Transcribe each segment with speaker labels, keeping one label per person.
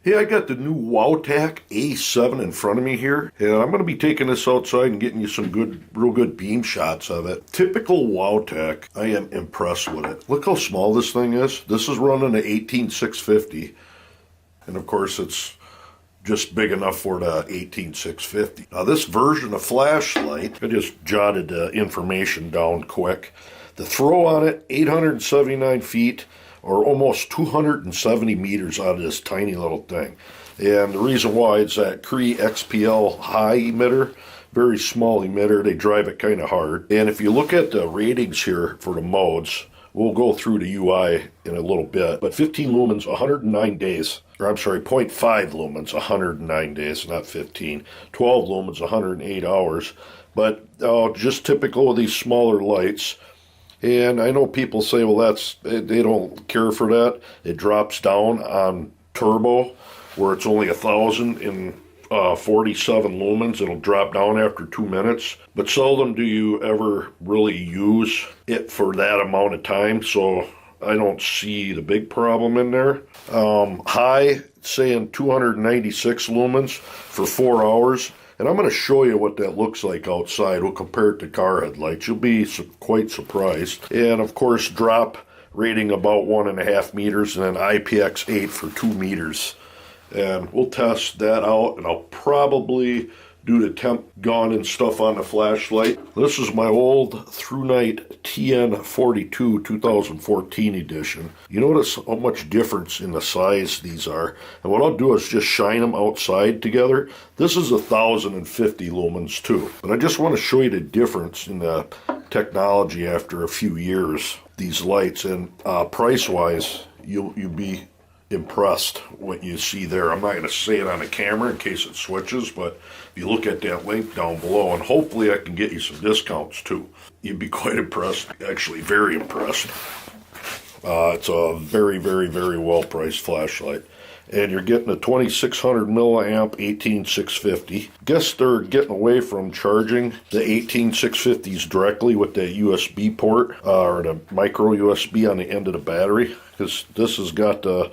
Speaker 1: Hey, I got the new Wowtac A7 in front of me here, and I'm going to be taking this outside and getting you some real good beam shots of it. Typical Wowtac, I am impressed with it. Look how small this thing is. This is running an 18650, and of course it's just big enough for the 18650. Now this version of flashlight, I just jotted the information down quick. The throw on it, 879 feet, or almost 270 meters out of this tiny little thing. And the reason why is that Cree XPL high emitter, very small emitter, they drive it kind of hard. And if you look at the ratings here for the modes, we'll go through the UI in a little bit, but 15 lumens, 109 days, or I'm sorry, 0.5 lumens, 109 days, not 15. 12 lumens, 108 hours. But just typical of these smaller lights. And I know people say, well, they don't care for that. It drops down on turbo, where it's only 1,047 lumens. It'll drop down after 2 minutes. But seldom do you ever really use it for that amount of time, so I don't see the big problem in there. High, saying 296 lumens for 4 hours. And I'm going to show you what that looks like outside. We'll compare it to car headlights. You'll be quite surprised. And of course, drop rating about 1.5 meters, and then IPX8 for 2 meters. And we'll test that out, and I'll probably do the temp gun and stuff on the flashlight. This is my old ThruNite TN42 2014 edition. You notice how much difference in the size these are. And what I'll do is just shine them outside together. This is 1,050 lumens too. But I just want to show you the difference in the technology after a few years. These lights, and price-wise, you'll be impressed what you see there. I'm not going to say it on the camera in case it switches, but if you look at that link down below, and hopefully I can get you some discounts too. You'd be quite impressed, actually very impressed. It's a very, very, very well priced flashlight. And you're getting a 2600 milliamp 18650. Guess they're getting away from charging the 18650s directly with that USB port, or the micro USB on the end of the battery, because this has got the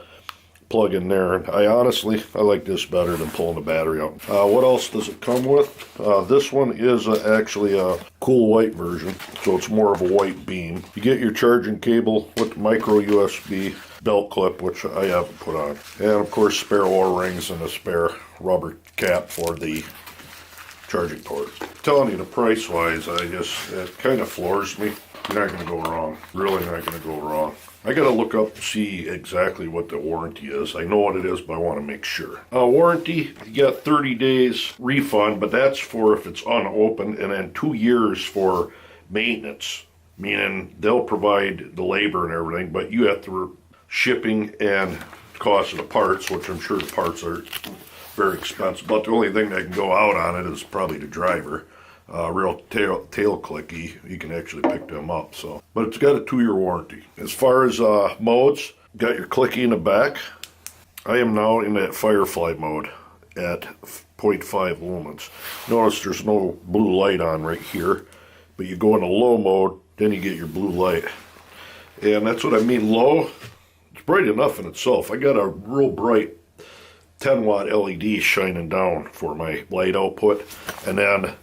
Speaker 1: plug in there. I like this better than pulling the battery out. What else does it come with? This one is actually a cool white version, so it's more of a white beam. You get your charging cable with the micro USB belt clip, which I haven't put on. And of course, spare O-rings and a spare rubber cap for the charging port. I'm telling you, the price-wise, it kind of floors me. You're not going to go wrong. Really not going to go wrong. I got to look up to see exactly what the warranty is. I know what it is, but I want to make sure. Warranty, you got 30 days refund, but that's for if it's unopened, and then 2 years for maintenance, meaning they'll provide the labor and everything, but you have to shipping and cost of the parts, which I'm sure the parts are very expensive. But the only thing that can go out on it is probably the driver. Real tail clicky, you can actually pick them up. So, but it's got a 2-year warranty. As far as modes, got your clicky in the back. I am now in that Firefly mode at 0.5 lumens. Notice there's no blue light on right here, but you go into low mode, then you get your blue light. And that's what I mean, low. It's bright enough in itself. I got a real bright 10 watt LED shining down for my light output, and then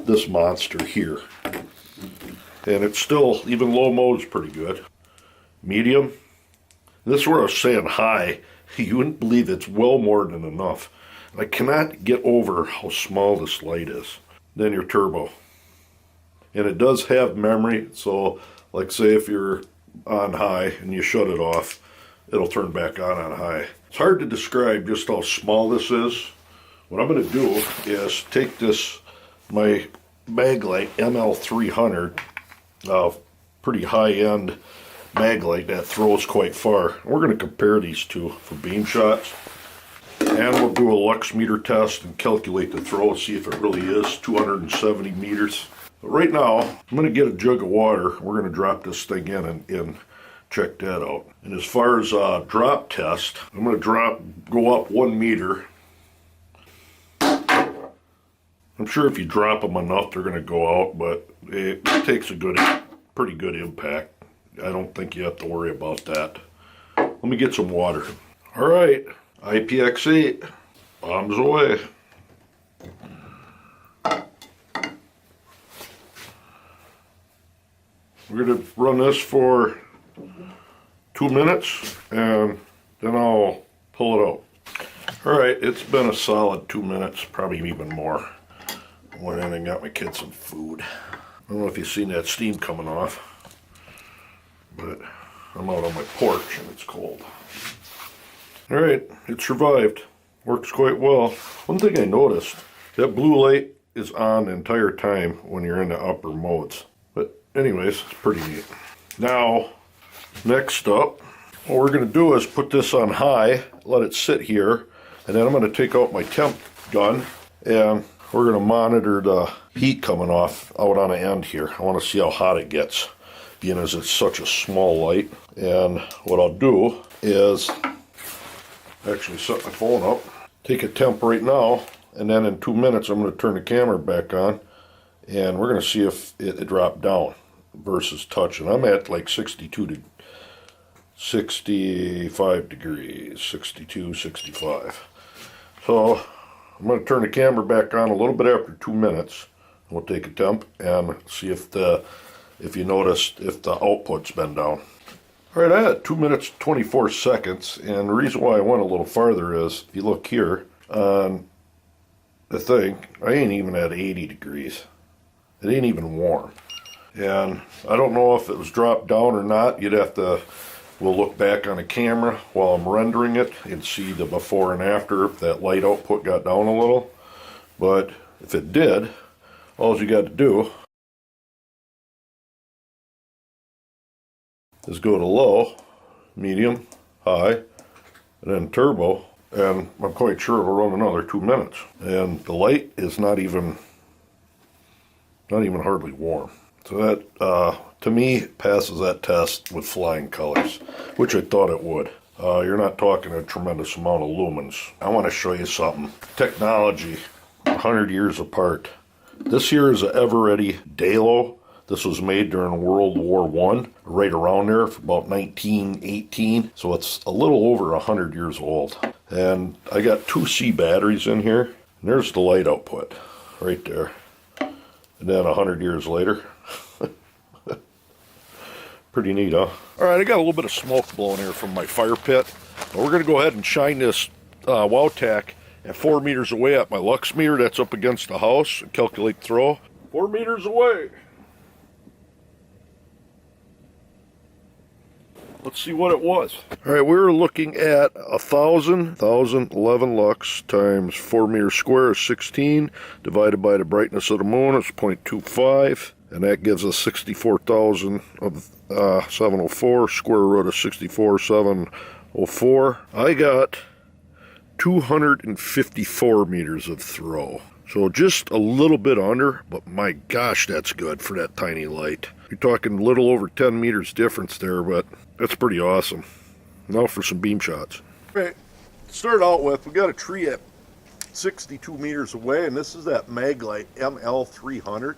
Speaker 1: this monster here. And it's still, even low mode is pretty good. Medium. This is where I was saying high. You wouldn't believe it's well more than enough. I cannot get over how small this light is. Then your turbo. And it does have memory, so like say if you're on high and you shut it off, it'll turn back on high. It's hard to describe just how small this is. What I'm going to do is take my Maglite ML300, pretty high-end Maglite that throws quite far. We're going to compare these two for beam shots, and we'll do a lux meter test and calculate the throw, see if it really is 270 meters. But right now, I'm going to get a jug of water. We're going to drop this thing in and check that out. And as far as drop test, I'm going to go up 1 meter. I'm sure if you drop them enough, they're going to go out, but it takes a pretty good impact. I don't think you have to worry about that. Let me get some water. All right, IPX8, bombs away. We're going to run this for 2 minutes and then I'll pull it out. Alright, it's been a solid 2 minutes, probably even more. I went in and got my kids some food. I don't know if you've seen that steam coming off, but I'm out on my porch and it's cold. Alright, it survived. Works quite well. One thing I noticed, that blue light is on the entire time when you're in the upper modes. But anyways, it's pretty neat. Now, next up, what we're going to do is put this on high, let it sit here, and then I'm going to take out my temp gun and we're going to monitor the heat coming off out on the end here. I want to see how hot it gets, being as it's such a small light. And what I'll do is actually set my phone up, take a temp right now, and then in 2 minutes I'm going to turn the camera back on and we're going to see if it dropped down versus touch. And I'm at like 62 to 65 degrees, 62, 65. So I'm going to turn the camera back on a little bit after 2 minutes. We'll take a temp and see if you noticed if the output's been down. Alright, I had 2 minutes 24 seconds, and the reason why I went a little farther is, if you look here on the thing, I ain't even at 80 degrees. It ain't even warm. And I don't know if it was dropped down or not. We'll look back on the camera while I'm rendering it and see the before and after, if that light output got down a little. But if it did, all you got to do is go to low, medium, high, and then turbo, and I'm quite sure it'll run another 2 minutes. And the light is not even hardly warm. So that, to me, passes that test with flying colors, which I thought it would. You're not talking a tremendous amount of lumens. I want to show you something. Technology, 100 years apart. This here is a Eveready Dalo. This was made during World War I, right around there, for about 1918. So it's a little over 100 years old. And I got 2C batteries in here. And there's the light output, right there. And then 100 years later. Pretty neat, huh? Alright, I got a little bit of smoke blowing here from my fire pit. We're going to go ahead and shine this Wowtac at 4 meters away at my lux meter that's up against the house and calculate throw. 4 meters away. Let's see what it was. Alright, we were looking at 1,011 lux times 4 meters square is 16, divided by the brightness of the moon is 0.25, and that gives us 64,000 of 704, square root of 64,704. I got 254 meters of throw. So just a little bit under, but my gosh, that's good for that tiny light. You're talking a little over 10 meters difference there, but that's pretty awesome. Now for some beam shots. Okay, to start out with, we got a tree at 62 meters away, and this is that Maglite ML300.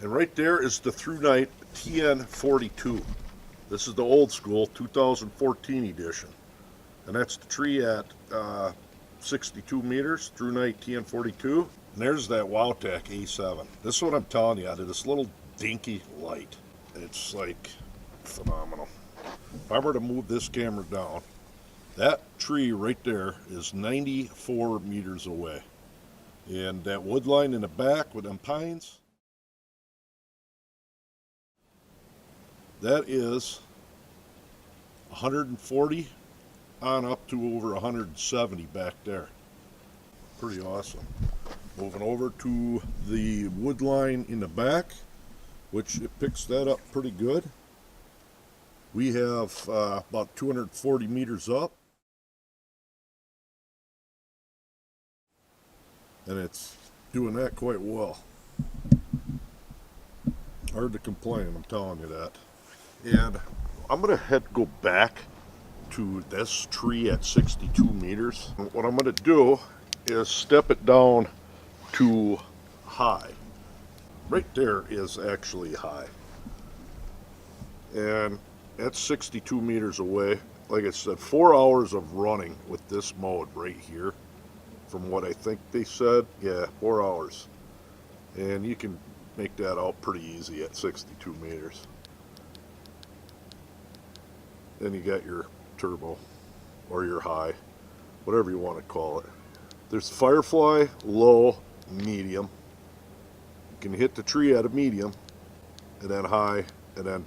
Speaker 1: And right there is the Through Night TN42. This is the old school 2014 edition. And that's the tree at 62 meters, Through Night TN42. And there's that Wowtac A7. This is what I'm telling you, out of this little dinky light. It's like phenomenal. If I were to move this camera down, that tree right there is 94 meters away. And that wood line in the back with them pines, that is 140 on up to over 170 back there. Pretty awesome. Moving over to the wood line in the back, which it picks that up pretty good. We have about 240 meters up. And it's doing that quite well. Hard to complain, I'm telling you that. And I'm going to go back to this tree at 62 meters. And what I'm going to do is step it down to high. Right there is actually high. And that's 62 meters away. like I said, 4 hours of running with this mode right here, from what I think they said. Yeah, 4 hours. And you can make that out pretty easy at 62 meters. Then you got your turbo, or your high, whatever you want to call it. There's Firefly, low, medium. You can hit the tree at a medium, and then high, and then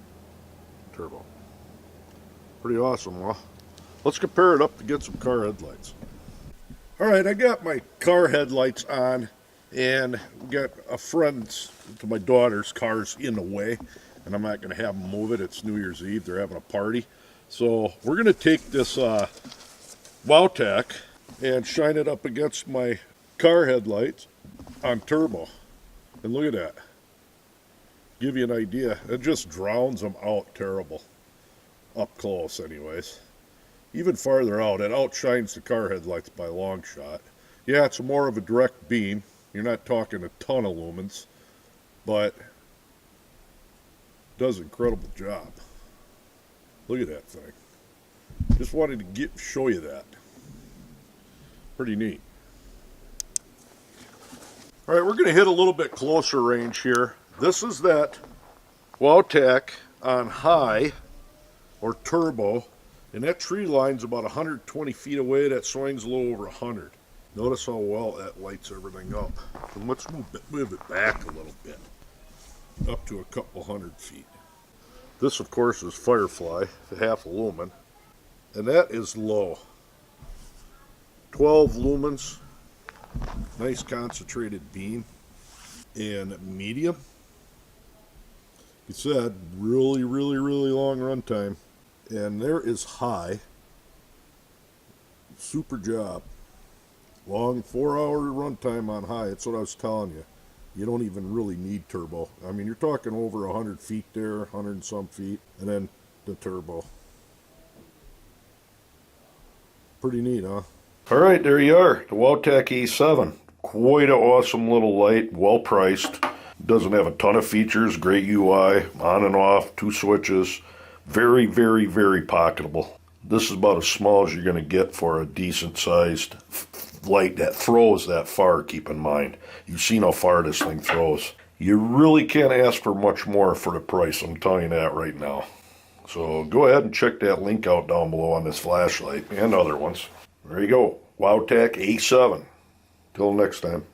Speaker 1: turbo. Pretty awesome, huh? Let's compare it up to get some car headlights. Alright, I got my car headlights on, and we got a friend's to my daughter's car's in the way, and I'm not going to have them move it. It's New Year's Eve. They're having a party. So we're going to take this Wowtech and shine it up against my car headlights on turbo. And look at that. Give you an idea. It just drowns them out terrible. Up close anyways. Even farther out, it outshines the car headlights by a long shot. Yeah, it's more of a direct beam. You're not talking a ton of lumens, but it does an incredible job. Look at that thing. Just wanted to show you that. Pretty neat. All right, we're going to hit a little bit closer range here. This is that Wowtech on high or turbo, and that tree line's about 120 feet away. That swing's a little over 100. Notice how well that lights everything up. And let's move it back a little bit, up to a couple 100 feet. This, of course, is Firefly, half a lumen, and that is low. 12 lumens, nice concentrated beam, and medium. You said really, really, really long run time, and there is high. Super job. Long 4-hour run time on high. That's what I was telling you. You don't even really need turbo. I mean, you're talking over 100 feet there, 100 and some feet, and then the turbo. Pretty neat, huh? All right, there you are, the Wowtech A7. Quite an awesome little light, well priced. Doesn't have a ton of features, great UI, on and off, 2 switches. Very, very, very pocketable. This is about as small as you're going to get for a decent sized light that throws that far, keep in mind. You've seen how far this thing throws. You really can't ask for much more for the price, I'm telling you that right now. So go ahead and check that link out down below on this flashlight and other ones. There you go, Wowtech A7. Till next time.